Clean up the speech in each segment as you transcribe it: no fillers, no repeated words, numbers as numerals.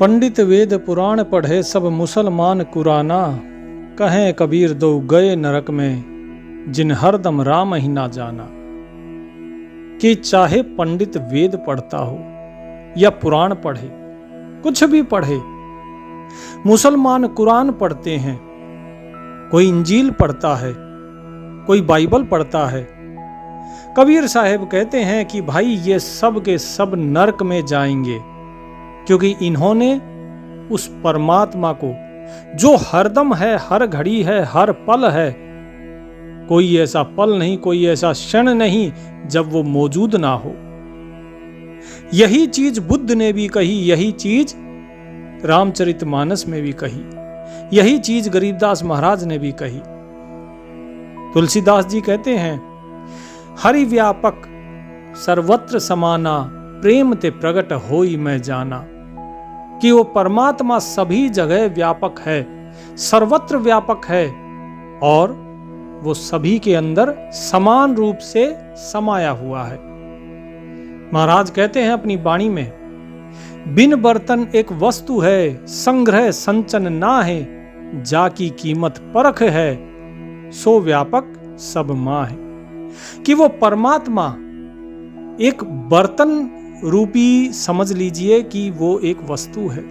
पंडित वेद पुराण पढ़े सब मुसलमान कुराना, कहें कबीर दो गए नरक में जिन हरदम राम ही ना जाना। कि चाहे पंडित वेद पढ़ता हो या पुराण पढ़े, कुछ भी पढ़े, मुसलमान कुरान पढ़ते हैं, कोई इंजील पढ़ता है, कोई बाइबल पढ़ता है। कबीर साहब कहते हैं कि भाई ये सब के सब नरक में जाएंगे, क्योंकि इन्होंने उस परमात्मा को जो हरदम है, हर घड़ी है, हर पल है, कोई ऐसा पल नहीं, कोई ऐसा क्षण नहीं जब वो मौजूद ना हो। यही चीज बुद्ध ने भी कही, यही चीज रामचरितमानस में भी कही, यही चीज गरीबदास महाराज ने भी कही। तुलसीदास जी कहते हैं, हरि व्यापक सर्वत्र समाना, प्रेम ते प्रगट होई मैं जाना। कि वो परमात्मा सभी जगह व्यापक है, सर्वत्र व्यापक है और वो सभी के अंदर समान रूप से समाया हुआ है। महाराज कहते हैं अपनी वाणी में, बिन बर्तन एक वस्तु है, संग्रह संचन ना है, जाकी कीमत परख है, सो व्यापक सब माँ है। कि वो परमात्मा एक बर्तन रूपी समझ लीजिए कि वो एक वस्तु है,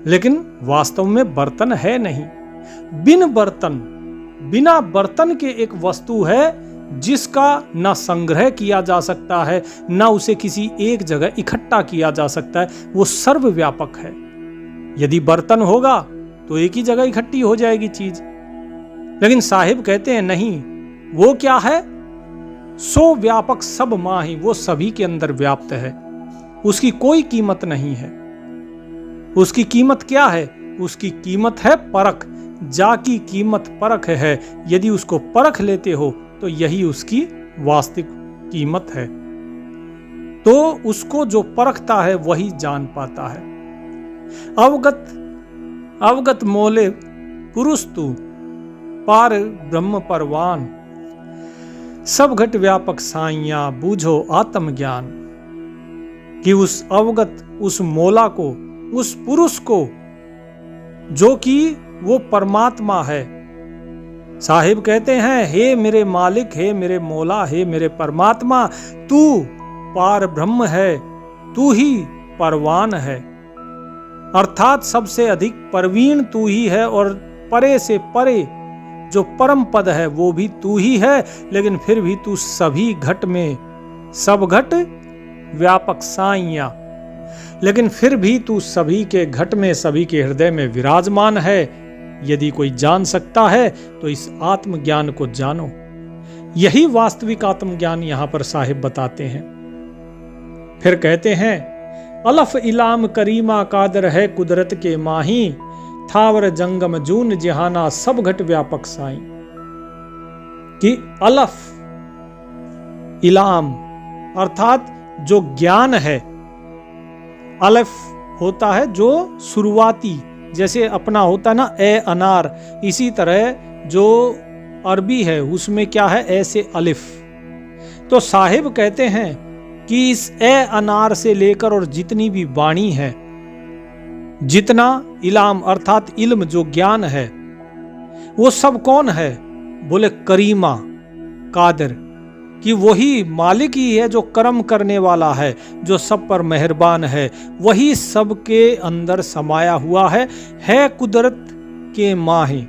लेकिन वास्तव में बर्तन है नहीं। बिन बर्तन, बिना बर्तन के एक वस्तु है जिसका ना संग्रह किया जा सकता है, ना उसे किसी एक जगह इकट्ठा किया जा सकता है। वो सर्वव्यापक है। यदि बर्तन होगा तो एक ही जगह इकट्ठी हो जाएगी चीज, लेकिन साहिब कहते हैं नहीं, वो क्या है, सो व्यापक सब माही, वो सभी के अंदर व्याप्त है। उसकी कोई कीमत नहीं है। उसकी कीमत क्या है? उसकी कीमत है परख, जाकी कीमत परख है। यदि उसको परख लेते हो तो यही उसकी वास्तविक कीमत है। तो उसको जो परखता है वही जान पाता है। अवगत मोले पुरुष तू, पार ब्रह्म परवान, सब घट व्यापक साइया, बूझो आत्मज्ञान। कि उस अवगत, उस मोला को, उस पुरुष को जो कि वो परमात्मा है। साहिब कहते हैं, हे मेरे मालिक, हे मेरे मोला, हे मेरे परमात्मा, तू पार ब्रह्म है, तू ही परवान है। अर्थात सबसे अधिक परवीन तू ही है और परे से परे जो परम पद है वो भी तू ही है। लेकिन फिर भी तू सभी घट में, सब घट व्यापक साइया, लेकिन फिर भी तू सभी के घट में, सभी के हृदय में विराजमान है। यदि कोई जान सकता है तो इस आत्मज्ञान को जानो। यही वास्तविक आत्मज्ञान यहां पर साहिब बताते हैं। फिर कहते हैं, अलफ इलाम करीमा कादर है कुदरत के माही, थावर जंगम जून जहाना, सब घट व्यापक साई। कि अलफ इलाम अर्थात जो ज्ञान है, अलफ होता है जो शुरुआती, जैसे अपना होता है ना ए अनार, इसी तरह जो अरबी है उसमें क्या है, ए से अलिफ। तो साहिब कहते हैं कि इस ए अनार से लेकर और जितनी भी वाणी है, जितना इलाम अर्थात इल्म जो ज्ञान है, वो सब कौन है? बोले करीमा कादिर। कि वही मालिक ही है जो कर्म करने वाला है, जो सब पर मेहरबान है, वही सबके अंदर समाया हुआ है कुदरत के माही।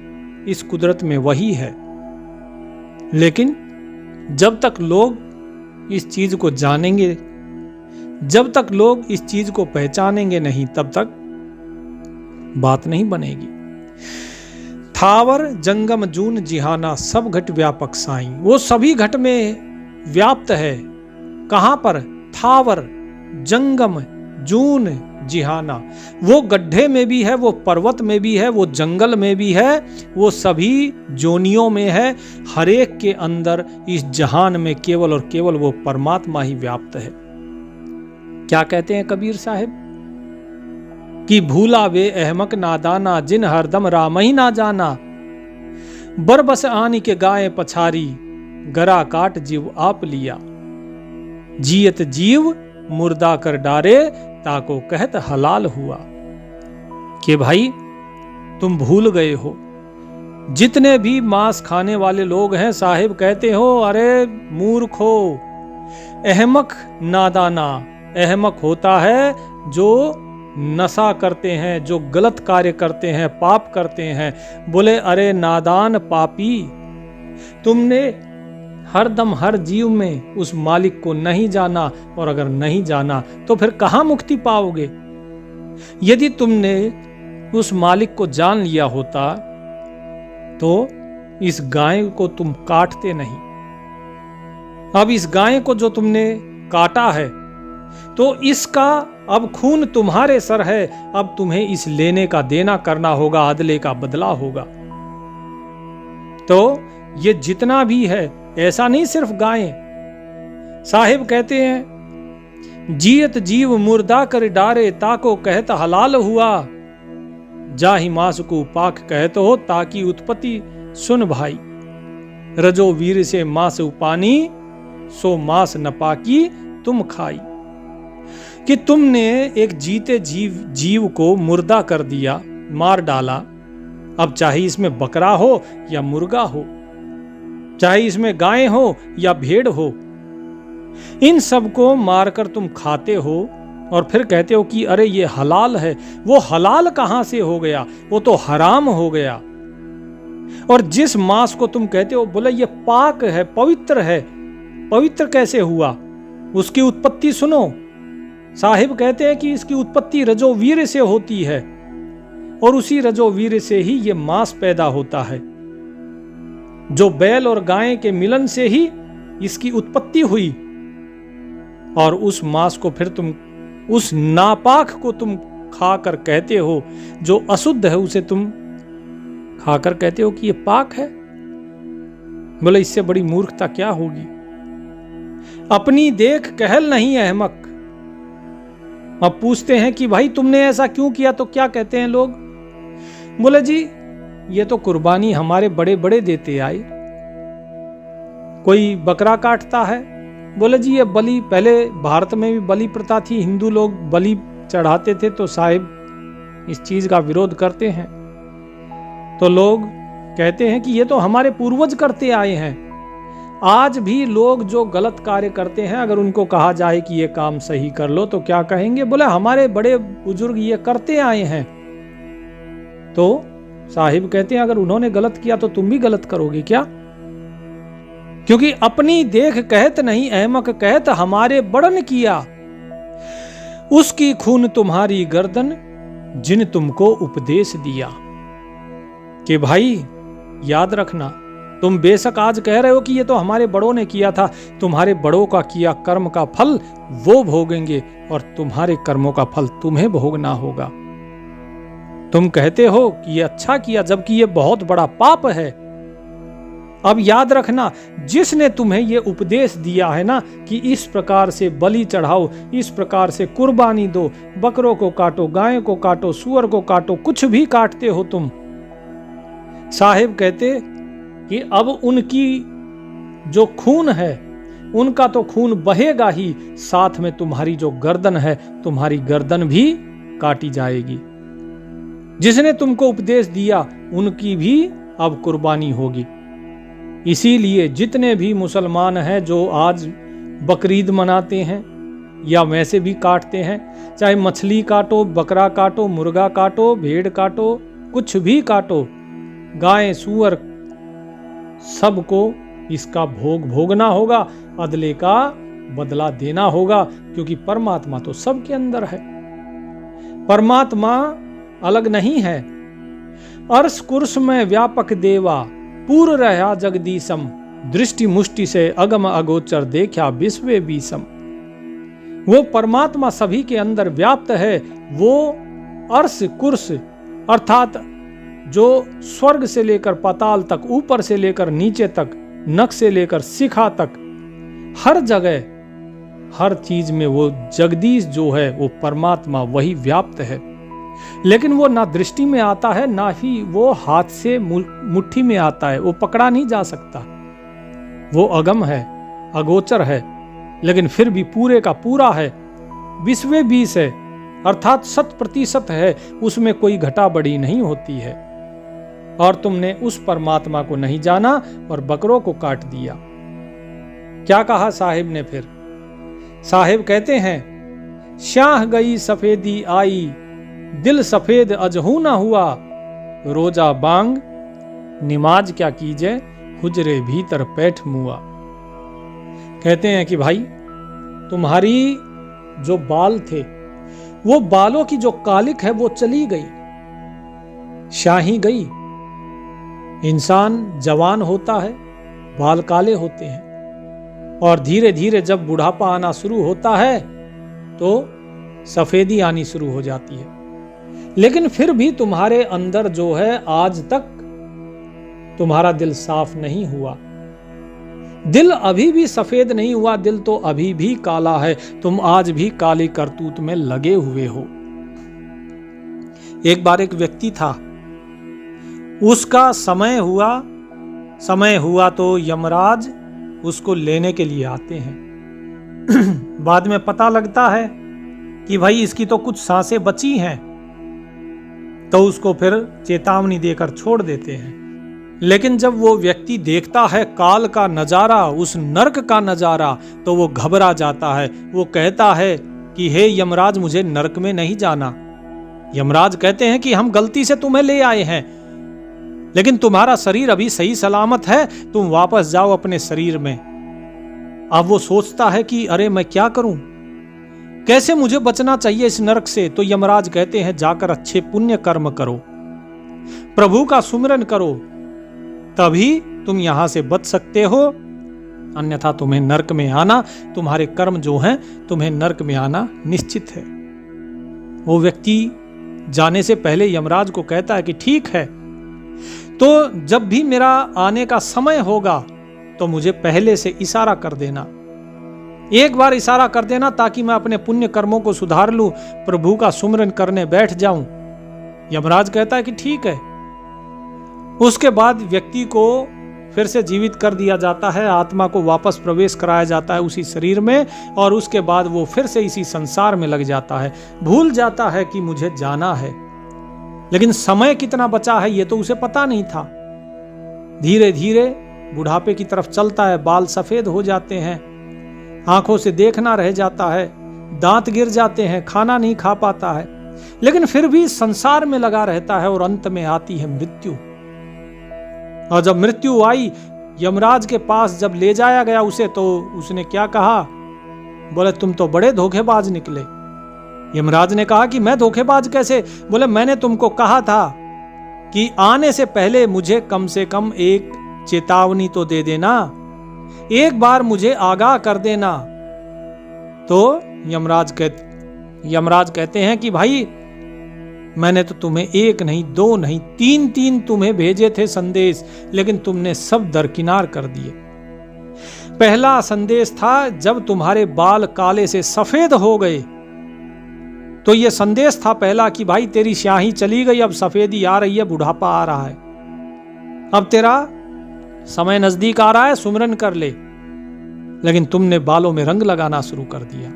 इस कुदरत में वही है। लेकिन जब तक लोग इस चीज को जानेंगे, जब तक लोग इस चीज को पहचानेंगे नहीं, तब तक बात नहीं बनेगी। थावर जंगम जून जिहाना, सब घट व्यापक साई। वो सभी घट में व्याप्त है। कहां पर? थावर जंगम जून जिहाना। वो गड्ढे में भी है, वो पर्वत में भी है, वो जंगल में भी है, वो सभी जोनियों में है। हर एक के अंदर इस जहान में केवल और केवल वो परमात्मा ही व्याप्त है। क्या कहते हैं कबीर साहब? कि भूला वे अहमक नादाना, जिन हरदम राम ही ना जाना। बरबस आनी के गाय पछारी, गरा काट जीव आप लिया। जियत जीव मुर्दा कर डारे ताको कहत हलाल हुआ। कि भाई तुम भूल गए हो, जितने भी मांस खाने वाले लोग हैं साहिब कहते हो अरे मूर्ख हो, अहमक नादाना। अहमक होता है जो नशा करते हैं, जो गलत कार्य करते हैं, पाप करते हैं। बोले अरे नादान पापी, तुमने हर दम हर जीव में उस मालिक को नहीं जाना, और अगर नहीं जाना तो फिर कहां मुक्ति पाओगे। यदि तुमने उस मालिक को जान लिया होता तो इस गाय को तुम काटते नहीं। अब इस गाय को जो तुमने काटा है तो इसका अब खून तुम्हारे सर है, अब तुम्हें इस लेने का देना करना होगा, अदले का बदला होगा। तो ये जितना भी है, ऐसा नहीं सिर्फ गायें। साहिब कहते हैं जियत जीव मुर्दा कर डारे ताको कहत हलाल हुआ, जाहि मास को पाक कहत हो ताकि उत्पत्ति सुन भाई। रजो वीर से मास उपानी सो मास न पाकी तुम खाई। कि तुमने एक जीते जीव को मुर्दा कर दिया, मार डाला। अब चाहे इसमें बकरा हो या मुर्गा हो, चाहे इसमें गाय हो या भेड़ हो, इन सबको मारकर तुम खाते हो और फिर कहते हो कि अरे ये हलाल है। वो हलाल कहां से हो गया, वो तो हराम हो गया। और जिस मांस को तुम कहते हो बोले ये पाक है, पवित्र है, पवित्र कैसे हुआ? उसकी उत्पत्ति सुनो। साहिब कहते हैं कि इसकी उत्पत्ति रजोवीर से होती है और उसी रजोवीर से ही ये मांस पैदा होता है। जो बैल और गाय के मिलन से ही इसकी उत्पत्ति हुई, और उस मांस को फिर तुम उस नापाक को तुम खाकर कहते हो, जो अशुद्ध है उसे तुम खाकर कहते हो कि ये पाक है। बोले इससे बड़ी मूर्खता क्या होगी। अपनी देख कहल नहीं अहमक। अब पूछते हैं कि भाई तुमने ऐसा क्यों किया, तो क्या कहते हैं लोग? बोले जी ये तो कुर्बानी हमारे बड़े बड़े देते आए। कोई बकरा काटता है, बोले जी ये बलि, पहले भारत में भी बलि प्रथा थी, हिंदू लोग बलि चढ़ाते थे, तो साहिब इस चीज का विरोध करते हैं। तो लोग कहते हैं कि ये तो हमारे पूर्वज करते आए हैं। आज भी लोग जो गलत कार्य करते हैं, अगर उनको कहा जाए कि ये काम सही कर लो तो क्या कहेंगे? बोले हमारे बड़े बुजुर्ग ये करते आए हैं। तो साहिब कहते हैं अगर उन्होंने गलत किया तो तुम भी गलत करोगे क्या? क्योंकि अपनी देख कहत नहीं अहमक कहत हमारे बड़न किया, उसकी खून तुम्हारी गर्दन जिन तुमको उपदेश दिया। कि भाई याद रखना, तुम बेशक आज कह रहे हो कि ये तो हमारे बड़ों ने किया था, तुम्हारे बड़ों का किया कर्म का फल वो भोगेंगे और तुम्हारे कर्मों का फल तुम्हें भोगना होगा। तुम कहते हो कि ये अच्छा किया, जबकि ये बहुत बड़ा पाप है। अब याद रखना, जिसने तुम्हें ये उपदेश दिया है ना कि इस प्रकार से बलि चढ़ाओ, इस प्रकार से कुर्बानी दो, बकरों को काटो, गाय को काटो, सुअर को काटो, कुछ भी काटते हो तुम, साहिब कहते कि अब उनकी जो खून है उनका तो खून बहेगा ही, साथ में तुम्हारी जो गर्दन है, तुम्हारी गर्दन भी काटी जाएगी। जिसने तुमको उपदेश दिया उनकी भी अब कुर्बानी होगी। इसीलिए जितने भी मुसलमान हैं जो आज बकरीद मनाते हैं या वैसे भी काटते हैं, चाहे मछली काटो, बकरा काटो, मुर्गा काटो, भेड़ काटो, कुछ भी काटो, गाय सुअर, सबको इसका भोग भोगना होगा, अदले का बदला देना होगा। क्योंकि परमात्मा तो सबके अंदर है, परमात्मा अलग नहीं है। अर्श कुर्स में व्यापक देवा, पूर्व रहा जगदीशम, दृष्टि मुष्टि से अगम अगोचर देखा विश्व बीसम। वो परमात्मा सभी के अंदर व्याप्त है। वो अर्श कुर्स अर्थात जो स्वर्ग से लेकर पाताल तक, ऊपर से लेकर नीचे तक, नख से लेकर शिखा तक, हर जगह हर चीज में वो जगदीश जो है वो परमात्मा वही व्याप्त है। लेकिन वो ना दृष्टि में आता है, ना ही वो हाथ से मुट्ठी में आता है, वो पकड़ा नहीं जा सकता। वो अगम है, अगोचर है, लेकिन फिर भी पूरे का पूरा है। विश्वे 20 है, अर्थात 100% है, उसमें कोई घटा बढ़ी नहीं होती है। और तुमने उस परमात्मा को नहीं जाना और बकरों को काट दिया। क्या कहा साहिब ने फिर? साहिब कहते हैं, शाह गई सफेदी आई, दिल सफेद अजहू ना हुआ, रोजा बांग निमाज क्या कीजे, हुजरे भीतर पैठ मुआ। कहते हैं कि भाई तुम्हारी जो बाल थे, वो बालों की जो कालिक है वो चली गई, शाही गई। इंसान जवान होता है, बाल काले होते हैं, और धीरे धीरे जब बुढ़ापा आना शुरू होता है तो सफेदी आनी शुरू हो जाती है। लेकिन फिर भी तुम्हारे अंदर जो है आज तक तुम्हारा दिल साफ नहीं हुआ, दिल अभी भी सफेद नहीं हुआ, दिल तो अभी भी काला है, तुम आज भी काली करतूत में लगे हुए हो। एक बार एक व्यक्ति था, उसका समय हुआ तो यमराज उसको लेने के लिए आते हैं। बाद में पता लगता है कि भाई इसकी तो कुछ सांसें बची हैं, तो उसको फिर चेतावनी देकर छोड़ देते हैं। लेकिन जब वो व्यक्ति देखता है काल का नजारा, उस नरक का नजारा, तो वो घबरा जाता है। वो कहता है कि हे यमराज, मुझे नरक में नहीं जाना। यमराज कहते हैं कि हम गलती से तुम्हें ले आए हैं, लेकिन तुम्हारा शरीर अभी सही सलामत है, तुम वापस जाओ अपने शरीर में। अब वो सोचता है कि अरे मैं क्या करूं, कैसे मुझे बचना चाहिए इस नरक से। तो यमराज कहते हैं जाकर अच्छे पुण्य कर्म करो, प्रभु का सुमिरन करो, तभी तुम यहां से बच सकते हो, अन्यथा तुम्हें नरक में आना, तुम्हारे कर्म जो हैं तुम्हें नरक में आना निश्चित है। वो व्यक्ति जाने से पहले यमराज को कहता है कि ठीक है, तो जब भी मेरा आने का समय होगा तो मुझे पहले से इशारा कर देना, एक बार इशारा कर देना, ताकि मैं अपने पुण्य कर्मों को सुधार लूं, प्रभु का सुमिरन करने बैठ जाऊं। यमराज कहता है कि ठीक है। उसके बाद व्यक्ति को फिर से जीवित कर दिया जाता है, आत्मा को वापस प्रवेश कराया जाता है उसी शरीर में, और उसके बाद वो फिर से इसी संसार में लग जाता है। भूल जाता है कि मुझे जाना है, लेकिन समय कितना बचा है ये तो उसे पता नहीं था। धीरे धीरे बुढ़ापे की तरफ चलता है, बाल सफेद हो जाते हैं, आंखों से देखना रह जाता है, दांत गिर जाते हैं, खाना नहीं खा पाता है, लेकिन फिर भी संसार में लगा रहता है। और अंत में आती है मृत्यु। और जब मृत्यु आई, यमराज के पास जब ले जाया गया उसे, तो उसने क्या कहा? बोले तुम तो बड़े धोखेबाज निकले। यमराज ने कहा कि मैं धोखेबाज कैसे? बोले मैंने तुमको कहा था कि आने से पहले मुझे कम से कम एक चेतावनी तो दे देना, एक बार मुझे आगाह कर देना। तो यमराज कहते हैं कि भाई मैंने तो तुम्हें एक नहीं, दो नहीं, तीन तुम्हें भेजे थे संदेश, लेकिन तुमने सब दरकिनार कर दिए। पहला संदेश था जब तुम्हारे बाल काले से सफेद हो गए, तो यह संदेश था पहला कि भाई तेरी स्याही चली गई, अब सफेदी आ रही है, बुढ़ापा आ रहा है, अब तेरा समय नजदीक आ रहा है, सुमिरन कर ले। लेकिन तुमने बालों में रंग लगाना शुरू कर दिया,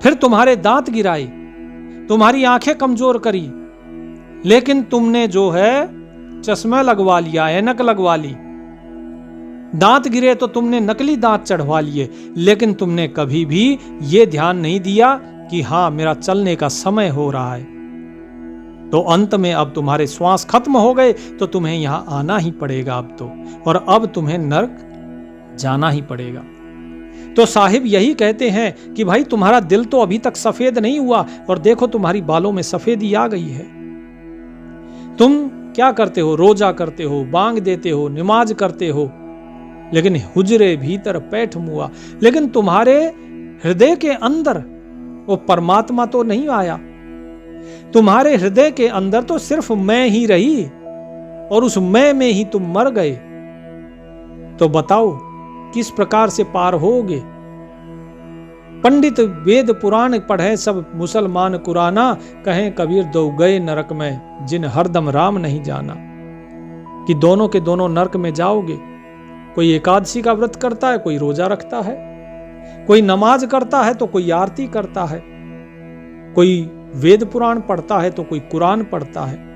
फिर तुम्हारे दांत गिराए, तुम्हारी आंखें कमजोर करी, लेकिन तुमने जो है चश्मा लगवा लिया, ऐनक लगवा ली। दांत गिरे तो तुमने नकली दांत चढ़वा लिए, लेकिन तुमने कभी भी ये ध्यान नहीं दिया कि हां मेरा चलने का समय हो रहा है। तो अंत में अब तुम्हारे श्वास खत्म हो गए, तो तुम्हें यहां आना ही पड़ेगा अब तो, और अब तुम्हें नरक जाना ही पड़ेगा। तो साहिब यही कहते हैं कि भाई तुम्हारा दिल तो अभी तक सफेद नहीं हुआ, और देखो तुम्हारी बालों में सफेदी आ गई है। तुम क्या करते हो? रोजा करते हो, बांग देते हो, नमाज करते हो, लेकिन हुजरे भीतर पैठ मुआ। लेकिन तुम्हारे हृदय के अंदर वो परमात्मा तो नहीं आया। तुम्हारे हृदय के अंदर तो सिर्फ मैं ही रही, और उस मैं में ही तुम मर गए। तो बताओ किस प्रकार से पार होगे? पंडित वेद पुराण पढ़े सब मुसलमान कुराना, कहें कबीर दो गए नरक में जिन हरदम राम नहीं जाना। कि दोनों के दोनों नरक में जाओगे। कोई एकादशी का व्रत करता है, कोई रोजा रखता है, कोई नमाज करता है तो कोई आरती करता है, कोई वेद पुराण पढ़ता है तो कोई कुरान पढ़ता है।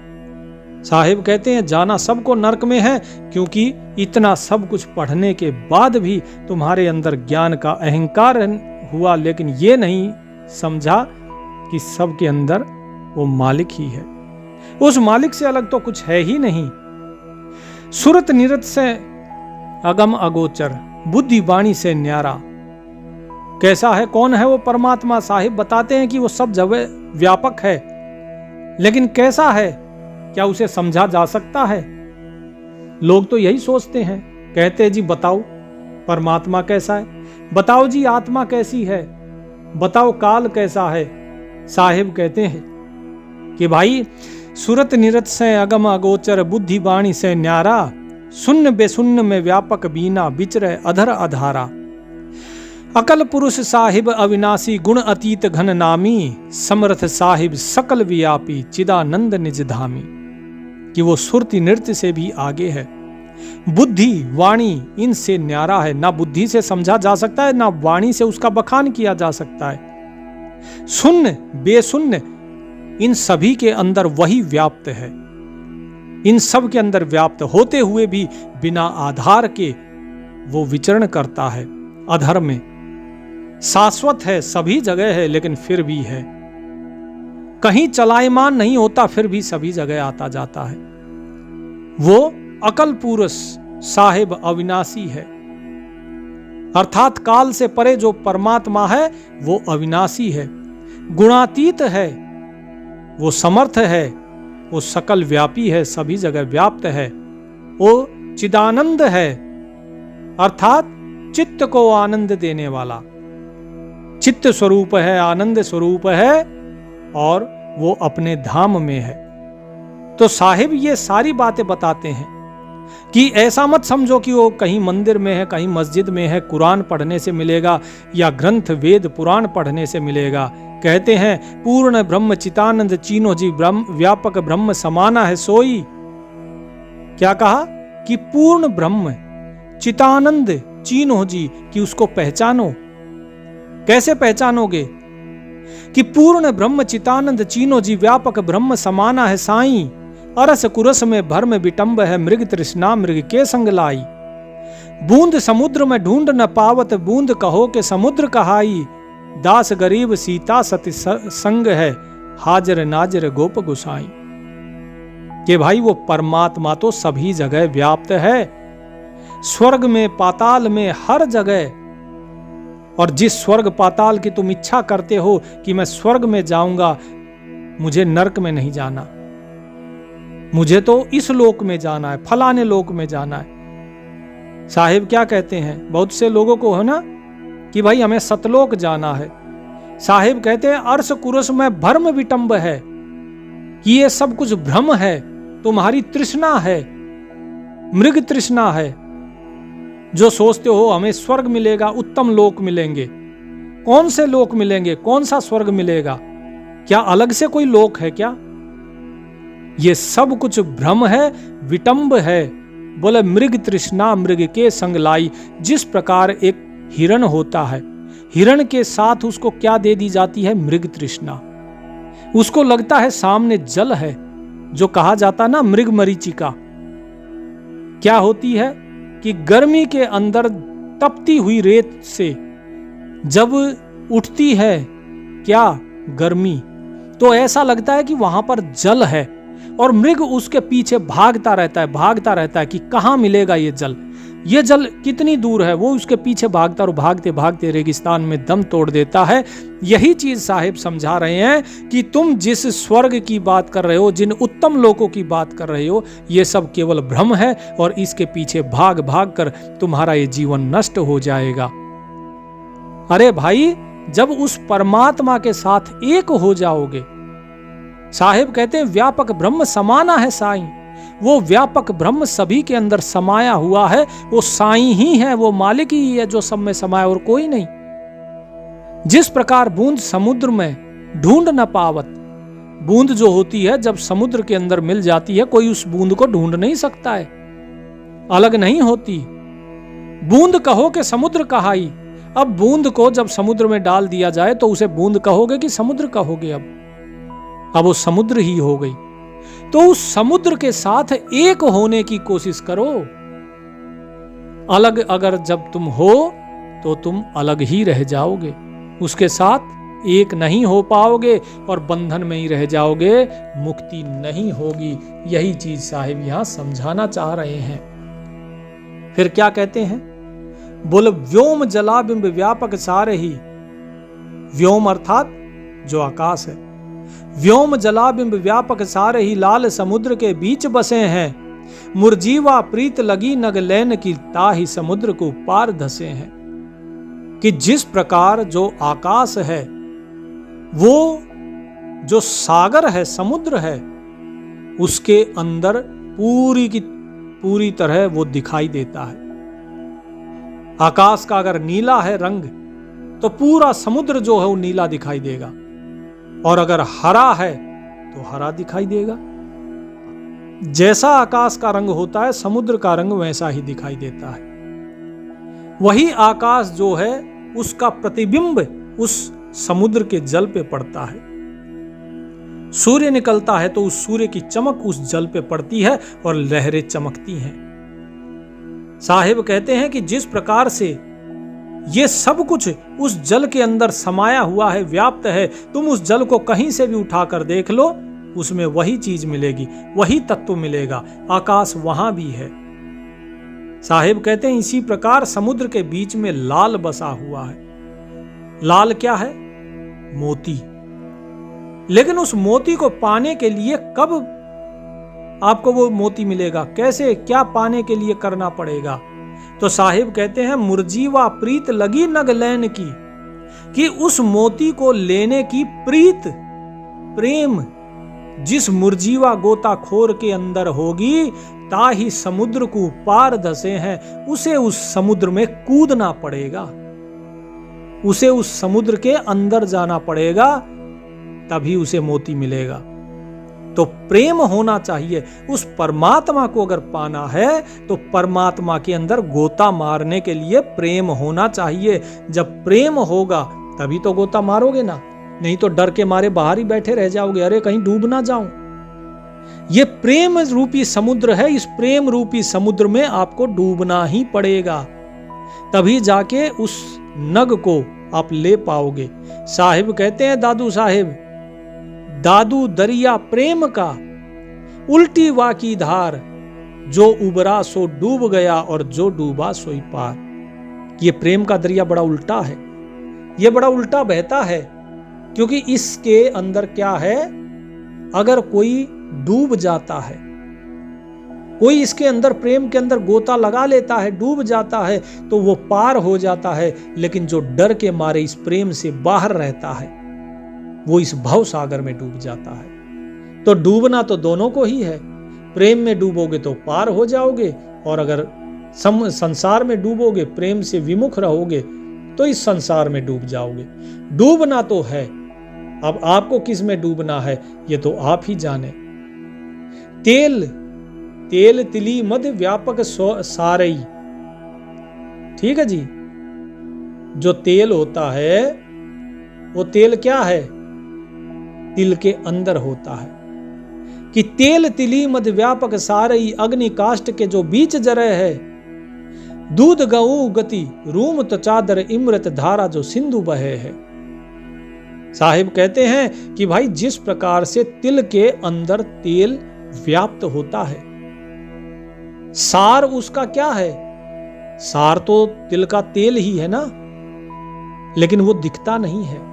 साहिब कहते हैं जाना सबको नरक में है, क्योंकि इतना सब कुछ पढ़ने के बाद भी तुम्हारे अंदर ज्ञान का अहंकार हुआ, लेकिन ये नहीं समझा कि सबके अंदर वो मालिक ही है। उस मालिक से अलग तो कुछ है ही नहीं। सुरत निरत से अगम अगोचर, बुद्धि वाणी से न्यारा। कैसा है, कौन है वो परमात्मा? साहिब बताते हैं कि वो सब जगह व्यापक है, लेकिन कैसा है, क्या उसे समझा जा सकता है? लोग तो यही सोचते हैं, कहते हैं जी बताओ परमात्मा कैसा है, बताओ जी आत्मा कैसी है, बताओ काल कैसा है। साहिब कहते हैं कि भाई सुरत निरत से अगम अगोचर, बुद्धि वाणी से न्यारा, सुन्न बेसुन्न में व्यापक बीना, बिचरे अधर अधारा। अकल पुरुष साहिब अविनाशी, गुण अतीत घन नामी, समर्थ साहिब सकल व्यापी, चिदानंद निज धामी। कि वो सुरति नृत्य से भी आगे है, बुद्धि वाणी इनसे न्यारा है। ना बुद्धि से समझा जा सकता है, ना वाणी से उसका बखान किया जा सकता है। सुन्न बेसुन्न इन सभी के अंदर वही व्याप्त है, इन सब के अंदर व्याप्त होते हुए भी बिना आधार के वो विचरण करता है अधर में। शाश्वत है, सभी जगह है, लेकिन फिर भी है, कहीं चलायमान नहीं होता, फिर भी सभी जगह आता जाता है। वो अकल पुरुष साहिब अविनाशी है, अर्थात काल से परे जो परमात्मा है वो अविनाशी है, गुणातीत है, वो समर्थ है, वो सकल व्यापी है, सभी जगह व्याप्त है, वो चिदानंद है, अर्थात चित्त को आनंद देने वाला, चित्त स्वरूप है, आनंद स्वरूप है, और वो अपने धाम में है। तो साहिब ये सारी बातें बताते हैं कि ऐसा मत समझो कि वो कहीं मंदिर में है, कहीं मस्जिद में है, कुरान पढ़ने से मिलेगा या ग्रंथ वेद पुराण पढ़ने से मिलेगा। कहते हैं पूर्ण ब्रह्म चितानंद, चीनो जी ब्रह्म व्यापक ब्रह्म समाना है सोई। क्या कहा कि पूर्ण ब्रह्म चितानंद चीनो जी, कि उसको पहचानो। कैसे पहचानोगे? कि पूर्ण ब्रह्म चितानंद चीनो जी व्यापक ब्रह्म समाना है साईं, अरस कुरस में भर्म विटंब है, मृग तृष्णा मृग के संग लाई। बूंद समुद्र में ढूंढ न पावत, बूंद कहो के समुद्र कहाई, दास गरीब सीता सती संग है, हाजर नाजर गोप गुसाई। कि भाई वो परमात्मा तो सभी जगह व्याप्त है, स्वर्ग में पाताल में हर जगह। और जिस स्वर्ग पाताल की तुम इच्छा करते हो कि मैं स्वर्ग में जाऊंगा, मुझे नरक में नहीं जाना, मुझे तो इस लोक में जाना है, फलाने लोक में जाना है। साहिब क्या कहते हैं, बहुत से लोगों को है ना कि भाई हमें सतलोक जाना है। साहिब कहते हैं अर्श कुरस में भ्रम विटंब है, कि ये सब कुछ भ्रम है, तुम्हारी तृष्णा है, मृग तृष्णा है, जो सोचते हो हमें स्वर्ग मिलेगा, उत्तम लोक मिलेंगे। कौन से लोक मिलेंगे, कौन सा स्वर्ग मिलेगा? क्या अलग से कोई लोक है क्या? ये सब कुछ भ्रम है, विटंब है। बोले मृग तृष्णा मृग के संग लाई। जिस प्रकार एक हिरण होता है, हिरण के साथ उसको क्या दे दी जाती है? मृग तृष्णा। उसको लगता है सामने जल है, जो कहा जाता ना मृग मरीचिका। क्या होती है कि गर्मी के अंदर तपती हुई रेत से जब उठती है क्या गर्मी, तो ऐसा लगता है कि वहां पर जल है, और मृग उसके पीछे भागता रहता है कि कहां मिलेगा ये जल, ये जल कितनी दूर है। वो उसके पीछे भागता और भागते भागते रेगिस्तान में दम तोड़ देता है। यही चीज साहिब समझा रहे हैं कि तुम जिस स्वर्ग की बात कर रहे हो, जिन उत्तम लोकों की बात कर रहे हो, ये सब केवल भ्रम है, और इसके पीछे भाग भाग कर तुम्हारा ये जीवन नष्ट हो जाएगा। अरे भाई, जब उस परमात्मा के साथ एक हो जाओगे, साहिब कहते हैं व्यापक ब्रह्म समाना है साईं। वो व्यापक ब्रह्म सभी के अंदर समाया हुआ है, वो साईं ही है, वो मालिक ही है जो सब में समाया, और कोई नहीं। जिस प्रकार बूंद समुद्र में ढूंढ न पावत, बूंद जो होती है जब समुद्र के अंदर मिल जाती है, कोई उस बूंद को ढूंढ नहीं सकता है, अलग नहीं होती। बूंद कहो के समुद्र कहाई, अब बूंद को जब समुद्र में डाल दिया जाए तो उसे बूंद कहोगे कि समुद्र कहोगे? अब वो समुद्र ही हो गई। तो उस समुद्र के साथ एक होने की कोशिश करो। अलग अगर जब तुम हो तो तुम अलग ही रह जाओगे, उसके साथ एक नहीं हो पाओगे और बंधन में ही रह जाओगे, मुक्ति नहीं होगी। यही चीज साहिब यहां समझाना चाह रहे हैं। फिर क्या कहते हैं? बोल व्योम जलाबिंब व्यापक सारे ही। व्योम अर्थात जो आकाश है। व्योम जलाबिंब व्यापक सारे ही लाल समुद्र के बीच बसे हैं। मुरजीवा प्रीत लगी नग लैन की ताही समुद्र को पार धसे हैं। कि जिस प्रकार जो आकाश है, वो जो सागर है, समुद्र है, उसके अंदर पूरी की पूरी तरह वो दिखाई देता है। आकाश का अगर नीला है रंग तो पूरा समुद्र जो है वो नीला दिखाई देगा, और अगर हरा है तो हरा दिखाई देगा। जैसा आकाश का रंग होता है समुद्र का रंग वैसा ही दिखाई देता है। वही आकाश जो है उसका प्रतिबिंब उस समुद्र के जल पे पड़ता है। सूर्य निकलता है तो उस सूर्य की चमक उस जल पे पड़ती है और लहरें चमकती हैं। साहिब कहते हैं कि जिस प्रकार से ये सब कुछ उस जल के अंदर समाया हुआ है, व्याप्त है, तुम उस जल को कहीं से भी उठाकर देख लो, उसमें वही चीज मिलेगी, वही तत्व मिलेगा। आकाश वहां भी है। साहिब कहते हैं इसी प्रकार समुद्र के बीच में लाल बसा हुआ है। लाल क्या है? मोती। लेकिन उस मोती को पाने के लिए कब आपको वो मोती मिलेगा? कैसे, क्या पाने के लिए करना पड़ेगा? तो साहिब कहते हैं मुरजीवा प्रीत लगी नग लैन की, कि उस मोती को लेने की प्रीत, प्रेम जिस मुरजीवा गोताखोर के अंदर होगी, ताही समुद्र को पार धसे हैं, उसे उस समुद्र में कूदना पड़ेगा, उसे उस समुद्र के अंदर जाना पड़ेगा, तभी उसे मोती मिलेगा। तो प्रेम होना चाहिए। उस परमात्मा को अगर पाना है तो परमात्मा के अंदर गोता मारने के लिए प्रेम होना चाहिए। जब प्रेम होगा तभी तो गोता मारोगे ना, नहीं तो डर के मारे बाहर ही बैठे रह जाओगे, अरे कहीं डूब ना जाऊं। ये प्रेम रूपी समुद्र है, इस प्रेम रूपी समुद्र में आपको डूबना ही पड़ेगा, तभी जाके उस नग को आप ले पाओगे। साहिब कहते हैं दादू साहिब, दादू दरिया प्रेम का उल्टी वाकी धार, जो उबरा सो डूब गया और जो डूबा सोई पार। ये प्रेम का दरिया बड़ा उल्टा है, ये बड़ा उल्टा बहता है, क्योंकि इसके अंदर क्या है, अगर कोई डूब जाता है, कोई इसके अंदर प्रेम के अंदर गोता लगा लेता है, डूब जाता है, तो वो पार हो जाता है। लेकिन जो डर के मारे इस प्रेम से बाहर रहता है, वो इस भव सागर में डूब जाता है। तो डूबना तो दोनों को ही है। प्रेम में डूबोगे तो पार हो जाओगे, और अगर संसार में डूबोगे, प्रेम से विमुख रहोगे, तो इस संसार में डूब जाओगे। डूबना तो है, अब आपको किस में डूबना है ये तो आप ही जाने। तेल तेल तिली मध्य व्यापक सारई, ठीक है जी। जो तेल होता है वो तेल क्या है? तिल के अंदर होता है। कि तेल तिली मध्य व्यापक सारई, अग्नि काष्ट के जो बीच जरे है। दूध गऊ गति रूम तो चादर इमृत धारा, जो सिंधु बहे है। साहिब कहते हैं कि भाई जिस प्रकार से तिल के अंदर तेल व्याप्त होता है, सार उसका क्या है? सार तो तिल का तेल ही है ना, लेकिन वो दिखता नहीं है।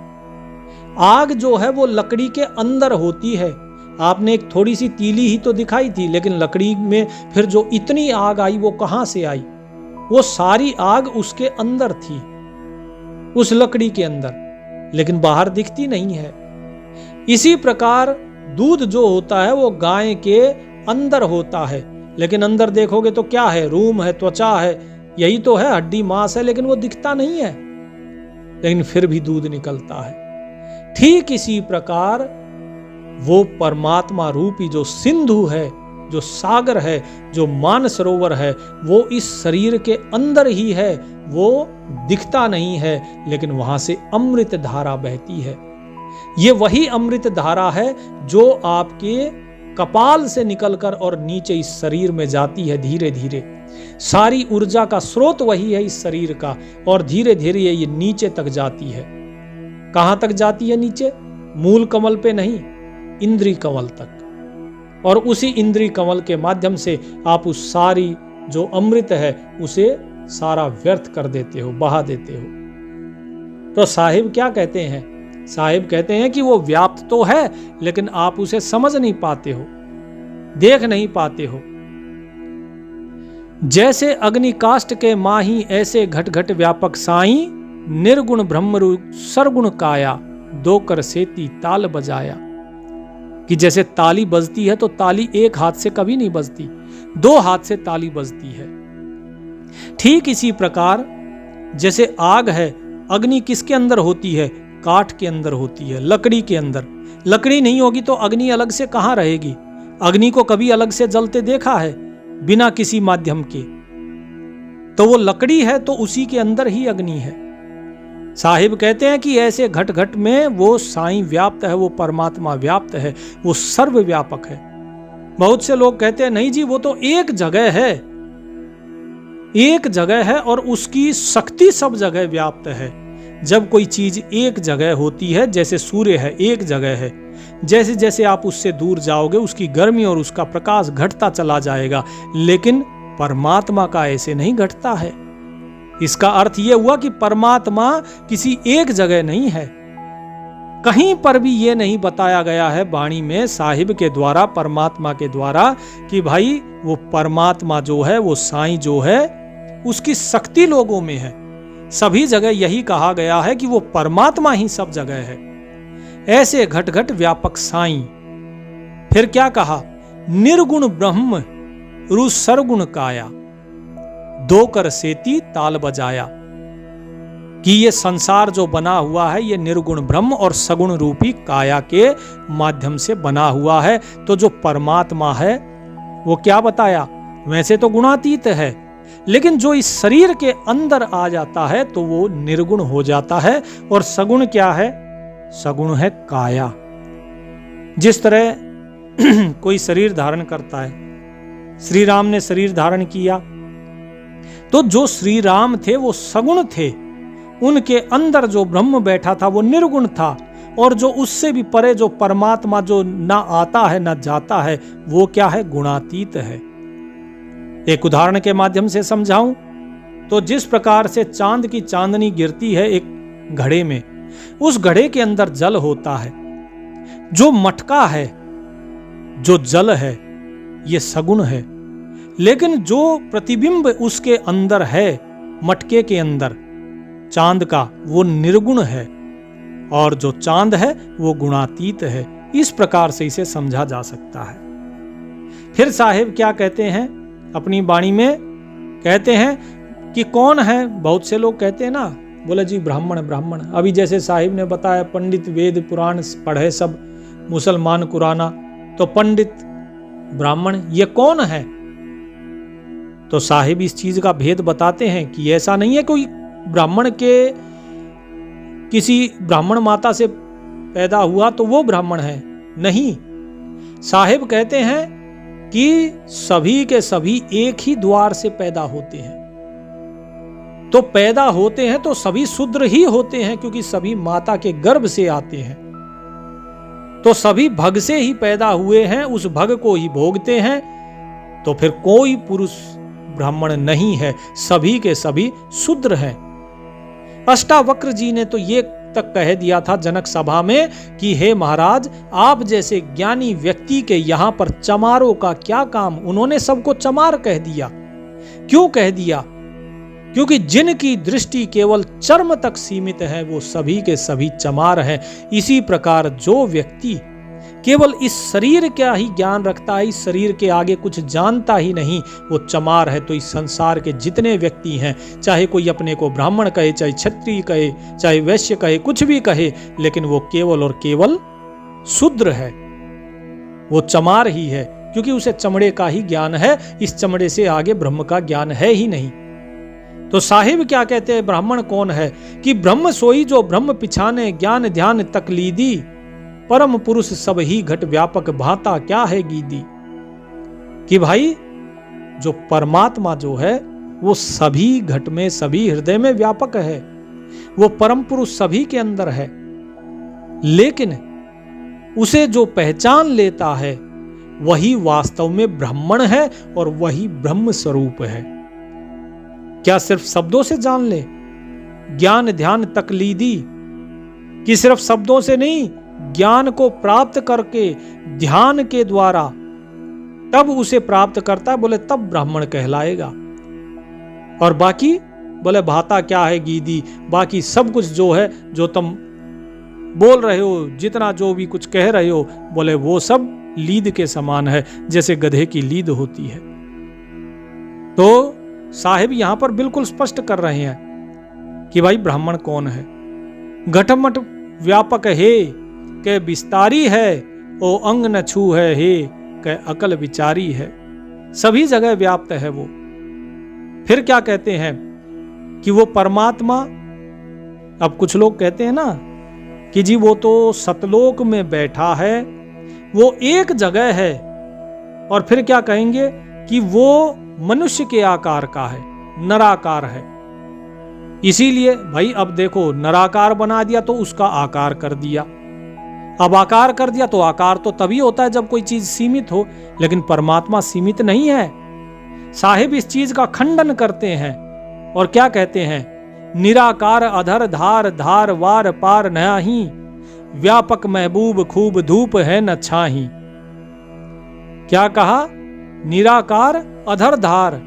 आग जो है वो लकड़ी के अंदर होती है। आपने एक थोड़ी सी तीली ही तो दिखाई थी, लेकिन लकड़ी में फिर जो इतनी आग आई वो कहां से आई? वो सारी आग उसके अंदर थी, उस लकड़ी के अंदर, लेकिन बाहर दिखती नहीं है। इसी प्रकार दूध जो होता है वो गाय के अंदर होता है, लेकिन अंदर देखोगे तो क्या है? रूम है, त्वचा है, यही तो है, हड्डी मांस है, लेकिन वो दिखता नहीं है, लेकिन फिर भी दूध निकलता है। ठीक इसी प्रकार वो परमात्मा रूपी जो सिंधु है, जो सागर है, जो मानसरोवर है, वो इस शरीर के अंदर ही है। वो दिखता नहीं है, लेकिन वहां से अमृत धारा बहती है। ये वही अमृत धारा है जो आपके कपाल से निकलकर और नीचे इस शरीर में जाती है धीरे धीरे। सारी ऊर्जा का स्रोत वही है इस शरीर का, और धीरे धीरे ये नीचे तक जाती है। कहां तक जाती है? नीचे, मूल कमल पे नहीं, इंद्री कमल तक। और उसी इंद्री कमल के माध्यम से आप उस सारी जो अमृत है उसे सारा व्यर्थ कर देते हो, बहा देते हो। तो साहिब क्या कहते हैं? साहिब कहते हैं कि वो व्याप्त तो है, लेकिन आप उसे समझ नहीं पाते हो, देख नहीं पाते हो। जैसे अग्निकाष्ठ के माही, ऐसे घट घट व्यापक साई, निर्गुण ब्रह्मरूप सरगुण काया, दो कर सेती ताल बजाया। कि जैसे ताली बजती है तो ताली एक हाथ से कभी नहीं बजती, दो हाथ से ताली बजती है। ठीक इसी प्रकार जैसे आग है, अग्नि किसके अंदर होती है? काठ के अंदर होती है, लकड़ी के अंदर। लकड़ी नहीं होगी तो अग्नि अलग से कहां रहेगी? अग्नि को कभी अलग से जलते देखा है बिना किसी माध्यम के? तो वो लकड़ी है तो उसी के अंदर ही अग्नि है। साहिब कहते हैं कि ऐसे घट घट में वो साईं व्याप्त है, वो परमात्मा व्याप्त है, वो सर्वव्यापक है। बहुत से लोग कहते हैं नहीं जी वो तो एक जगह है, एक जगह है और उसकी शक्ति सब जगह व्याप्त है। जब कोई चीज एक जगह होती है, जैसे सूर्य है एक जगह है, जैसे जैसे आप उससे दूर जाओगे उसकी गर्मी और उसका प्रकाश घटता चला जाएगा, लेकिन परमात्मा का ऐसे नहीं घटता है। इसका अर्थ यह हुआ कि परमात्मा किसी एक जगह नहीं है। कहीं पर भी यह नहीं बताया गया है वाणी में साहिब के द्वारा, परमात्मा के द्वारा, कि भाई वो परमात्मा जो है, वो साईं जो है, उसकी शक्ति लोगों में है। सभी जगह यही कहा गया है कि वो परमात्मा ही सब जगह है। ऐसे घट घट व्यापक साईं। फिर क्या कहा? निर्गुण ब्रह्म रु सरगुण काया, दो कर सेती ताल बजाया। कि ये संसार जो बना हुआ है ये निर्गुण ब्रह्म और सगुण रूपी काया के माध्यम से बना हुआ है। तो जो परमात्मा है वो क्या बताया? वैसे तो गुणातीत है, लेकिन जो इस शरीर के अंदर आ जाता है तो वो निर्गुण हो जाता है। और सगुण क्या है? सगुण है काया। जिस तरह कोई शरीर धारण करता है, श्री राम ने शरीर धारण किया तो जो श्री राम थे वो सगुण थे, उनके अंदर जो ब्रह्म बैठा था वो निर्गुण था। और जो उससे भी परे जो परमात्मा जो ना आता है ना जाता है वो क्या है? गुणातीत है। एक उदाहरण के माध्यम से समझाऊं तो जिस प्रकार से चांद की चांदनी गिरती है एक घड़े में, उस घड़े के अंदर जल होता है। जो मटका है, जो जल है, ये सगुण है, लेकिन जो प्रतिबिंब उसके अंदर है, मटके के अंदर चांद का, वो निर्गुण है। और जो चांद है वो गुणातीत है। इस प्रकार से इसे समझा जा सकता है। फिर साहिब क्या कहते हैं अपनी वाणी में? कहते हैं कि कौन है? बहुत से लोग कहते हैं ना, बोले जी ब्राह्मण ब्राह्मण। अभी जैसे साहिब ने बताया पंडित वेद पुराण पढ़े सब, मुसलमान कुराना, तो पंडित ब्राह्मण ये कौन है? तो साहिब इस चीज का भेद बताते हैं कि ऐसा नहीं है कोई ब्राह्मण के किसी ब्राह्मण माता से पैदा हुआ तो वो ब्राह्मण है, नहीं। साहिब कहते हैं कि सभी के सभी एक ही द्वार से पैदा होते हैं। तो पैदा होते हैं तो सभी शूद्र ही होते हैं, क्योंकि सभी माता के गर्भ से आते हैं। तो सभी भग से ही पैदा हुए हैं, उस भग को ही भोगते हैं। तो फिर कोई पुरुष ब्राह्मण नहीं है, सभी के सभी शूद्र हैं। अष्टावक्र जी ने तो ये तक कह दिया था जनक सभा में कि हे महाराज, आप जैसे ज्ञानी व्यक्ति के यहां पर चमारों का क्या काम। उन्होंने सबको चमार कह दिया। क्यों कह दिया? क्योंकि जिनकी दृष्टि केवल चर्म तक सीमित है वो सभी के सभी चमार हैं। इसी प्रकार जो व्यक्ति केवल इस शरीर का ही ज्ञान रखता है, इस शरीर के आगे कुछ जानता ही नहीं, वो चमार है। तो इस संसार के जितने व्यक्ति हैं, चाहे कोई अपने को ब्राह्मण कहे, चाहे क्षत्रिय कहे, चाहे वैश्य कहे, कुछ भी कहे, लेकिन वो केवल और केवल शूद्र है, वो चमार ही है। क्योंकि उसे चमड़े का ही ज्ञान है, इस चमड़े से आगे ब्रह्म का ज्ञान है ही नहीं। तो साहिब क्या कहते हैं, ब्राह्मण कौन है? कि ब्रह्म सोई जो ब्रह्म पिछाने, ज्ञान ध्यान तकलीदी, परम पुरुष सब ही घट व्यापक, भाता क्या है गीदी। कि भाई जो परमात्मा जो है वो सभी घट में, सभी हृदय में व्यापक है, वो परम पुरुष सभी के अंदर है, लेकिन उसे जो पहचान लेता है वही वास्तव में ब्राह्मण है और वही ब्रह्म स्वरूप है। क्या सिर्फ शब्दों से जान ले? ज्ञान ध्यान तकलीदी, कि सिर्फ शब्दों से नहीं, ज्ञान को प्राप्त करके ध्यान के द्वारा तब उसे प्राप्त करता है, बोले तब ब्राह्मण कहलाएगा। और बाकी बोले भाता क्या है गीदी, बाकी सब कुछ जो है, जो तुम बोल रहे हो, जितना जो भी कुछ कह रहे हो, बोले वो सब लीद के समान है, जैसे गधे की लीद होती है। तो साहिब यहां पर बिल्कुल स्पष्ट कर रहे हैं कि भाई ब्राह्मण कौन है। घटमट व्यापक है के विस्तारी है, ओ अंग न छू है हे के अकल विचारी है। सभी जगह व्याप्त है वो। फिर क्या कहते हैं कि वो परमात्मा, अब कुछ लोग कहते हैं ना कि जी वो तो सतलोक में बैठा है, वो एक जगह है, और फिर क्या कहेंगे कि वो मनुष्य के आकार का है, नराकार है। इसीलिए भाई अब देखो, नराकार बना दिया तो उसका आकार कर दिया। अब आकार कर दिया तो आकार तो तभी होता है जब कोई चीज सीमित हो, लेकिन परमात्मा सीमित नहीं है। साहिब इस चीज का खंडन करते हैं और क्या कहते हैं, निराकार अधर धार, धार वार पार नहीं, व्यापक महबूब खूब धूप है न छाही। क्या कहा? निराकार अधर धार,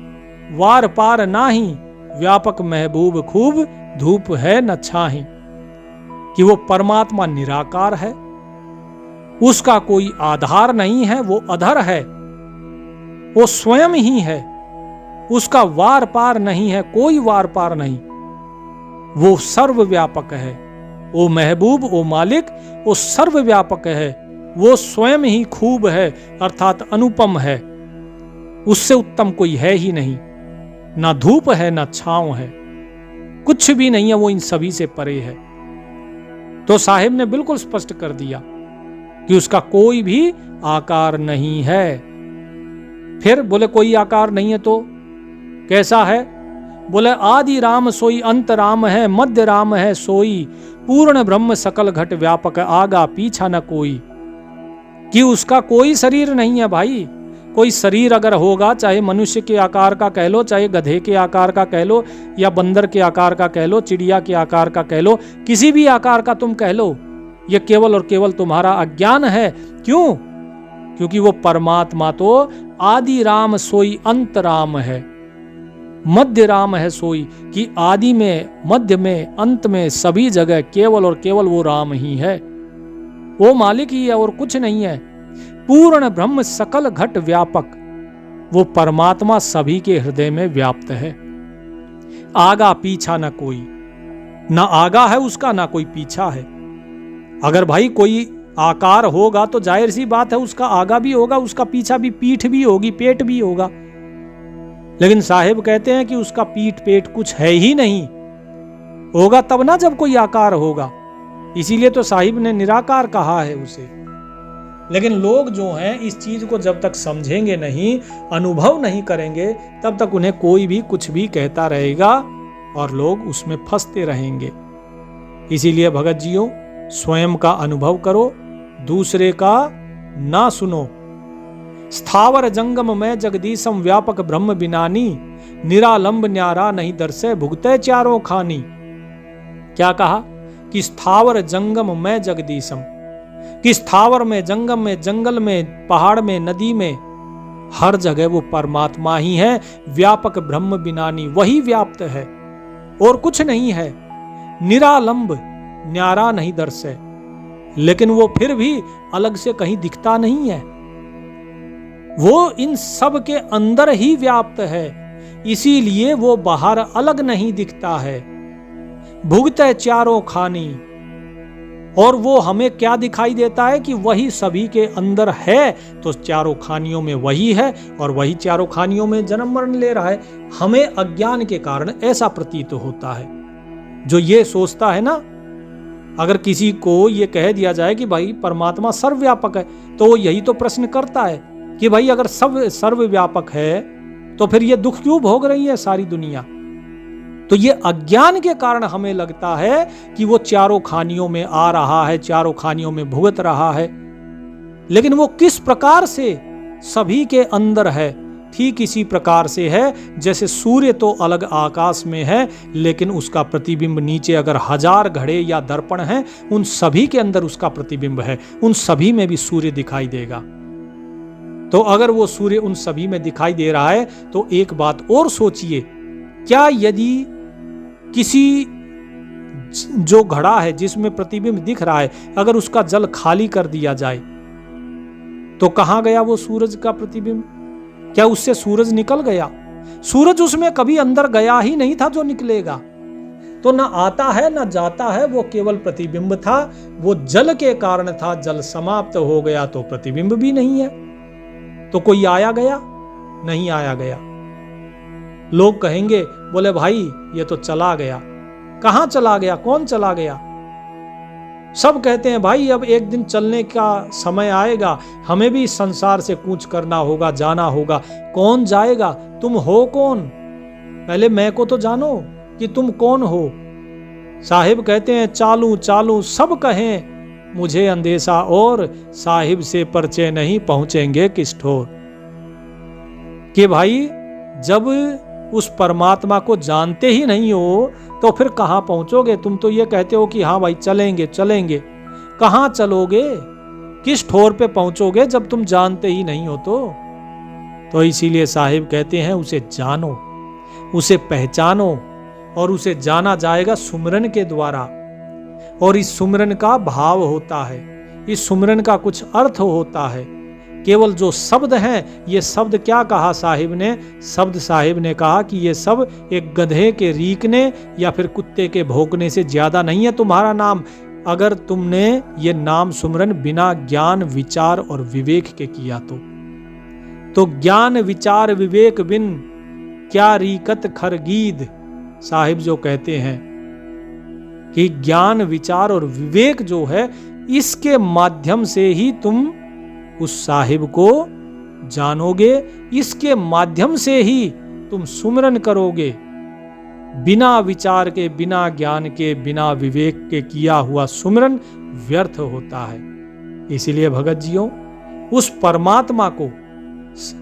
वार पार नाही, व्यापक महबूब खूब धूप है न छाही। कि वो परमात्मा निराकार है, उसका कोई आधार नहीं है, वो अधर है, वो स्वयं ही है, उसका वार पार नहीं है, कोई वार पार नहीं, वो सर्वव्यापक है। वो महबूब, वो मालिक, वो सर्वव्यापक है, वो स्वयं ही खूब है, अर्थात अनुपम है, उससे उत्तम कोई है ही नहीं। ना धूप है ना छांव है, कुछ भी नहीं है, वो इन सभी से परे है। तो साहिब ने बिल्कुल स्पष्ट कर दिया कि उसका कोई भी आकार नहीं है। फिर बोले कोई आकार नहीं है तो कैसा है? बोले आदि राम सोई, अंत राम है, मध्य राम है सोई, पूर्ण ब्रह्म सकल घट व्यापक, आगा पीछा न कोई। कि उसका कोई शरीर नहीं है भाई। कोई शरीर अगर होगा, चाहे मनुष्य के आकार का कह लो, चाहे गधे के आकार का कह लो, या बंदर के आकार का कह लो, चिड़िया के आकार का कह लो, किसी भी आकार का तुम कह लो, यह केवल और केवल तुम्हारा अज्ञान है। क्यों? क्योंकि वो परमात्मा तो आदि राम सोई, अंत राम है, मध्य राम है सोई। कि आदि में, मध्य में, अंत में, सभी जगह केवल और केवल वो राम ही है, वो मालिक ही है और कुछ नहीं है। पूर्ण ब्रह्म सकल घट व्यापक, वो परमात्मा सभी के हृदय में व्याप्त है। आगा पीछा न कोई, ना आगा है उसका, ना कोई पीछा है। अगर भाई कोई आकार होगा तो जाहिर सी बात है उसका आगा भी होगा, उसका पीछा भी, पीठ भी होगी, पेट भी होगा। लेकिन साहिब कहते हैं कि उसका पीठ पेट कुछ है ही नहीं। होगा तब ना जब कोई आकार होगा, इसीलिए तो साहिब ने निराकार कहा है उसे। लेकिन लोग जो हैं इस चीज को जब तक समझेंगे नहीं, अनुभव नहीं करेंगे, तब तक उन्हें कोई भी कुछ भी कहता रहेगा और लोग उसमें फंसते रहेंगे। इसीलिए भगत जियो, स्वयं का अनुभव करो, दूसरे का ना सुनो। स्थावर जंगम में जगदीशम, व्यापक ब्रह्म बिनानी, निरालंब न्यारा नहीं दर्शे, भुगते चारों खानी। क्या कहा? कि स्थावर जंगम में जगदीशम, कि स्थावर में, जंगम में, जंगल में, पहाड़ में, नदी में, हर जगह वो परमात्मा ही है। व्यापक ब्रह्म बिनानी, वही व्याप्त है और कुछ नहीं है। निरालंब, न्यारा नहीं दर्शे, लेकिन वो फिर भी अलग से कहीं दिखता नहीं है, वो इन सब के अंदर ही व्याप्त है, इसीलिए वो बाहर अलग नहीं दिखता है। भुगते चारों खानी, और वो हमें क्या दिखाई देता है कि वही सभी के अंदर है, तो चारों खानियों में वही है और वही चारों खानियों में जन्म मरण ले रहा है। हमें अज्ञान के कारण ऐसा प्रतीत होता है। जो ये सोचता है ना, अगर किसी को ये कह दिया जाए कि भाई परमात्मा सर्वव्यापक है, तो वो यही तो प्रश्न करता है कि भाई अगर सर्वव्यापक है तो फिर ये दुख क्यों भोग रही है सारी दुनिया। तो ये अज्ञान के कारण हमें लगता है कि वो चारों खानियों में आ रहा है, चारों खानियों में भुगत रहा है। लेकिन वो किस प्रकार से सभी के अंदर है, ठीक इसी प्रकार से है जैसे सूर्य तो अलग आकाश में है, लेकिन उसका प्रतिबिंब नीचे अगर 1000 घड़े या दर्पण हैं, उन सभी के अंदर उसका प्रतिबिंब है, उन सभी में भी सूर्य दिखाई देगा। तो अगर वो सूर्य उन सभी में दिखाई दे रहा है, तो एक बात और सोचिए, क्या यदि किसी जो घड़ा है जिसमें प्रतिबिंब दिख रहा है, अगर उसका जल खाली कर दिया जाए तो कहां गया वो सूरज का प्रतिबिंब? क्या उससे सूरज निकल गया? सूरज उसमें कभी अंदर गया ही नहीं था जो निकलेगा। तो ना आता है ना जाता है, वो केवल प्रतिबिंब था। वो जल के कारण था, जल समाप्त हो गया तो प्रतिबिंब भी नहीं है। तो कोई आया गया? नहीं आया गया। लोग कहेंगे, बोले भाई ये तो चला गया। कहां चला गया? कौन चला गया? सब कहते हैं भाई अब एक दिन चलने का समय आएगा, हमें भी संसार से कूच करना होगा, जाना होगा। कौन जाएगा? तुम हो कौन? पहले मैं को तो जानो कि तुम कौन हो। साहिब कहते हैं चालू चालू सब कहें मुझे अंदेशा और, साहिब से परचे नहीं पहुंचेंगे किस ठोर। कि भाई जब उस परमात्मा को जानते ही नहीं हो तो फिर कहां पहुंचोगे? तुम तो ये कहते हो कि हाँ भाई चलेंगे चलेंगे। कहां चलोगे? किस ठोर पे पहुंचोगे जब तुम जानते ही नहीं हो? तो इसीलिए साहिब कहते हैं उसे जानो, उसे पहचानो, और उसे जाना जाएगा सुमिरन के द्वारा। और इस सुमिरन का भाव होता है, इस सुमिरन का कुछ अर्थ होता है। केवल जो शब्द हैं, ये शब्द क्या कहा साहिब ने? शब्द साहिब ने कहा कि ये सब एक गधे के रीकने या फिर कुत्ते के भौंकने से ज्यादा नहीं है तुम्हारा नाम, अगर तुमने ये नाम सुमरन बिना ज्ञान विचार और विवेक के किया तो ज्ञान विचार विवेक बिन क्या रीकत खरगीद। साहिब जो कहते हैं कि ज्ञान विचार और विवेक जो है, इसके माध्यम से ही तुम उस साहिब को जानोगे, इसके माध्यम से ही तुम सुमिरन करोगे। बिना विचार के, बिना ज्ञान के, बिना विवेक के किया हुआ सुमिरन व्यर्थ होता है। इसीलिए भगत जियों, उस परमात्मा को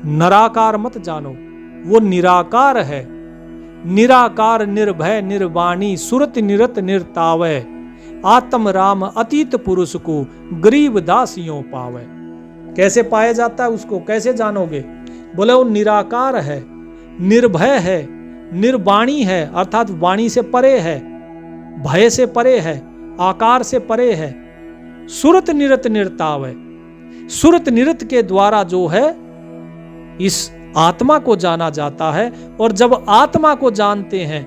निराकार मत जानो, वो निराकार है। निराकार निर्भय निर्वाणी सुरत निरत निर्तावय, आत्म राम अतीत पुरुष को गरीब दासियों पावे। कैसे पाया जाता है उसको? कैसे जानोगे? बोले वो निराकार है, निर्भय है, निर्वाणी है, अर्थात वाणी से परे है, भय से परे है, आकार से परे है, सुरत निरत निर्ताव है। सुरत निरत के द्वारा जो है इस आत्मा को जाना जाता है। और जब आत्मा को जानते हैं,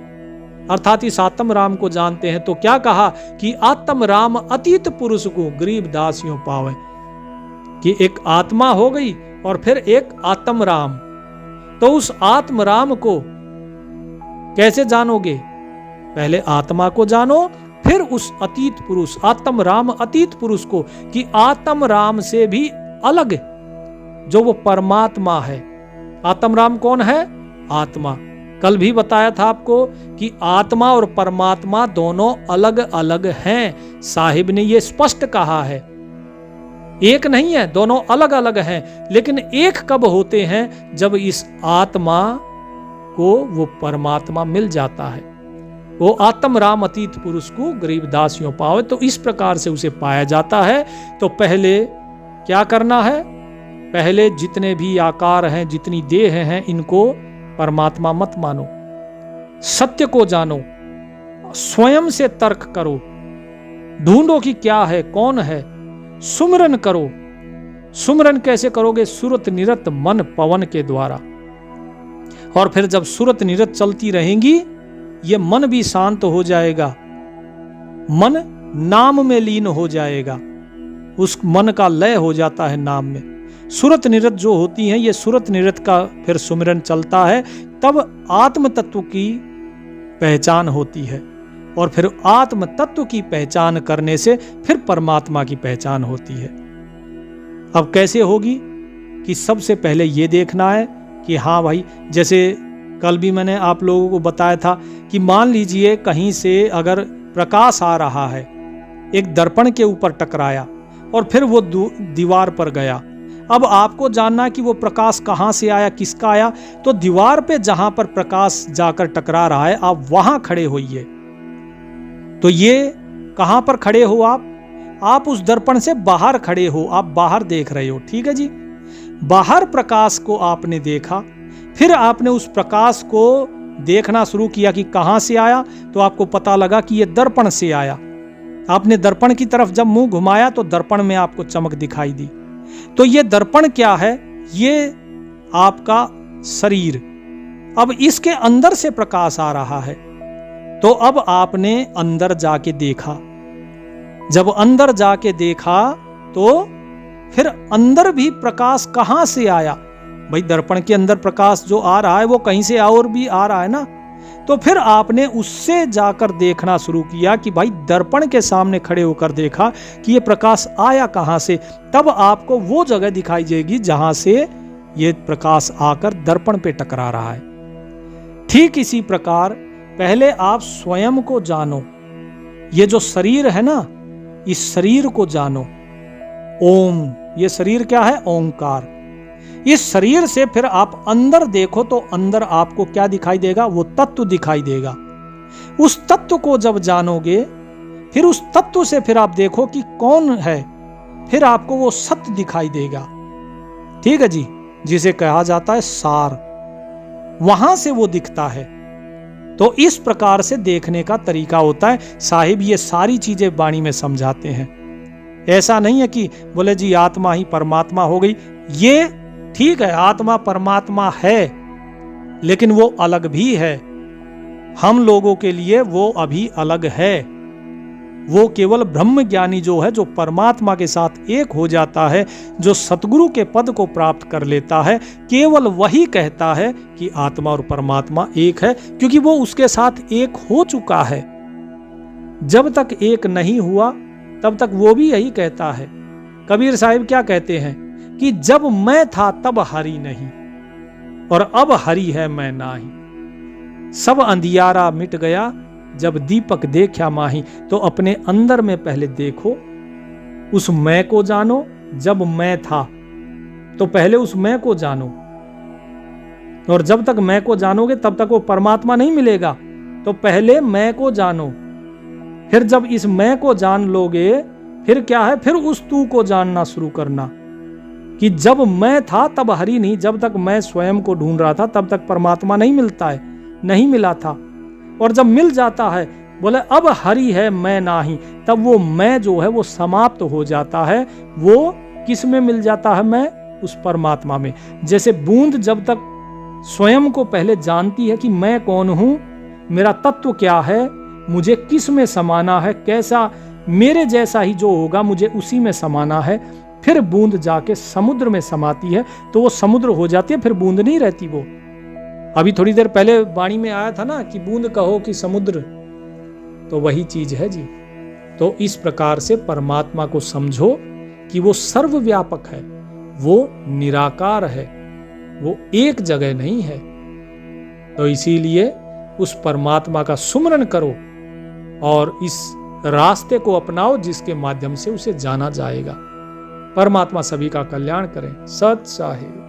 अर्थात इस आत्म राम को जानते हैं, तो क्या कहा कि आत्म राम अतीत पुरुष को गरीब दासियों पावे। कि एक आत्मा हो गई और फिर एक आत्म राम। तो उस आत्म राम को कैसे जानोगे? पहले आत्मा को जानो, फिर उस अतीत पुरुष आत्म राम अतीत पुरुष को, कि आत्म राम से भी अलग जो वो परमात्मा है। आत्म राम कौन है? आत्मा। कल भी बताया था आपको कि आत्मा और परमात्मा दोनों अलग अलग हैं। साहिब ने ये स्पष्ट कहा है, एक नहीं है, दोनों अलग अलग हैं। लेकिन एक कब होते हैं? जब इस आत्मा को वो परमात्मा मिल जाता है। वो आत्म राम अतीत पुरुष को गरीब दासियों पावे, तो इस प्रकार से उसे पाया जाता है। तो पहले क्या करना है? पहले जितने भी आकार हैं, जितनी देह हैं, इनको परमात्मा मत मानो, सत्य को जानो, स्वयं से तर्क करो, ढूंढो कि क्या है, कौन है, सुमिरन करो। सुमिरन कैसे करोगे? सुरत निरत मन पवन के द्वारा। और फिर जब सुरत निरत चलती रहेंगी, ये मन भी शांत हो जाएगा। मन नाम में लीन हो जाएगा, उस मन का लय हो जाता है नाम में। सुरत निरत जो होती हैं, ये सुरत निरत का फिर सुमिरन चलता है, तब आत्म तत्व की पहचान होती है, और फिर आत्म तत्व की पहचान करने से फिर परमात्मा की पहचान होती है। अब कैसे होगी कि सबसे पहले ये देखना है कि हाँ भाई, जैसे कल भी मैंने आप लोगों को बताया था कि मान लीजिए कहीं से अगर प्रकाश आ रहा है, एक दर्पण के ऊपर टकराया और फिर वो दीवार पर गया। अब आपको जानना कि वो प्रकाश कहाँ से आया, किसका आया, तो दीवार पे जहां पर प्रकाश जाकर टकरा रहा है आप वहां खड़े होइए। तो ये कहां पर खड़े हो आप उस दर्पण से बाहर खड़े हो, आप बाहर देख रहे हो, ठीक है जी। बाहर प्रकाश को आपने देखा, फिर आपने उस प्रकाश को देखना शुरू किया कि कहां से आया, तो आपको पता लगा कि यह दर्पण से आया। आपने दर्पण की तरफ जब मुंह घुमाया तो दर्पण में आपको चमक दिखाई दी। तो ये दर्पण क्या है? ये आपका शरीर। अब इसके अंदर से प्रकाश आ रहा है, तो अब आपने अंदर जाके देखा। जब अंदर जाके देखा तो फिर अंदर भी प्रकाश कहां से आया? भाई दर्पण के अंदर प्रकाश जो आ रहा है वो कहीं से और भी आ रहा है ना। तो फिर आपने उससे जाकर देखना शुरू किया कि भाई दर्पण के सामने खड़े होकर देखा कि ये प्रकाश आया कहां से। तब आपको वो जगह दिखाई देगी जहां से ये प्रकाश आकर दर्पण पे टकरा रहा है। ठीक इसी प्रकार पहले आप स्वयं को जानो। ये जो शरीर है ना, इस शरीर को जानो। ओम, ये शरीर क्या है? ओंकार। इस शरीर से फिर आप अंदर देखो तो अंदर आपको क्या दिखाई देगा? वो तत्व दिखाई देगा। उस तत्व को जब जानोगे, फिर उस तत्व से फिर आप देखो कि कौन है, फिर आपको वो सत्य दिखाई देगा। ठीक है जी, जिसे कहा जाता है सार, वहां से वो दिखता है। तो इस प्रकार से देखने का तरीका होता है। साहिब ये सारी चीजें वाणी में समझाते हैं। ऐसा नहीं है कि बोले जी आत्मा ही परमात्मा हो गई। ये ठीक है, आत्मा परमात्मा है, लेकिन वो अलग भी है। हम लोगों के लिए वो अभी अलग है। वो केवल ब्रह्म ज्ञानी जो है, जो परमात्मा के साथ एक हो जाता है, जो सतगुरु के पद को प्राप्त कर लेता है, केवल वही कहता है कि आत्मा और परमात्मा एक है, क्योंकि वो उसके साथ एक हो चुका है। जब तक एक नहीं हुआ तब तक वो भी यही कहता है। कबीर साहिब क्या कहते हैं कि जब मैं था तब हरि नहीं, और अब हरि है मैं नाही। सब अंधियारा मिट गया जब दीपक देखा माही। तो अपने अंदर में पहले देखो, उस मैं को जानो। जब मैं था तो पहले उस मैं को जानो, और जब तक मैं को जानोगे तब तक वो परमात्मा नहीं मिलेगा। तो पहले मैं को जानो, फिर जब इस मैं को जान लोगे, फिर क्या है? फिर उस तू को जानना शुरू करना कि जब मैं था तब हरि नहीं। जब तक मैं स्वयं को ढूंढ रहा था तब तक परमात्मा नहीं मिलता है, नहीं मिला था। और जब मिल जाता है, बोले अब हरि है मैं नाही, तब वो मैं जो है वो समाप्त हो जाता है। वो किस में मिल जाता है? मैं उस परमात्मा में। जैसे बूंद जब तक स्वयं को पहले जानती है कि मैं कौन हूं, मेरा तत्व क्या है, मुझे किस में समाना है, कैसा मेरे जैसा ही जो होगा मुझे उसी में समाना है, फिर बूंद जाके समुद्र में समाती है, तो वो समुद्र हो जाती है, फिर बूंद नहीं रहती वो। अभी थोड़ी देर पहले वाणी में आया था ना कि बूंद कहो कि समुद्र, तो वही चीज है जी। तो इस प्रकार से परमात्मा को समझो कि वो सर्वव्यापक है, वो निराकार है, वो एक जगह नहीं है। तो इसीलिए उस परमात्मा का सुमरन करो और इस रास्ते को अपनाओ जिसके माध्यम से उसे जाना जाएगा। परमात्मा सभी का कल्याण करें। सत साहिब।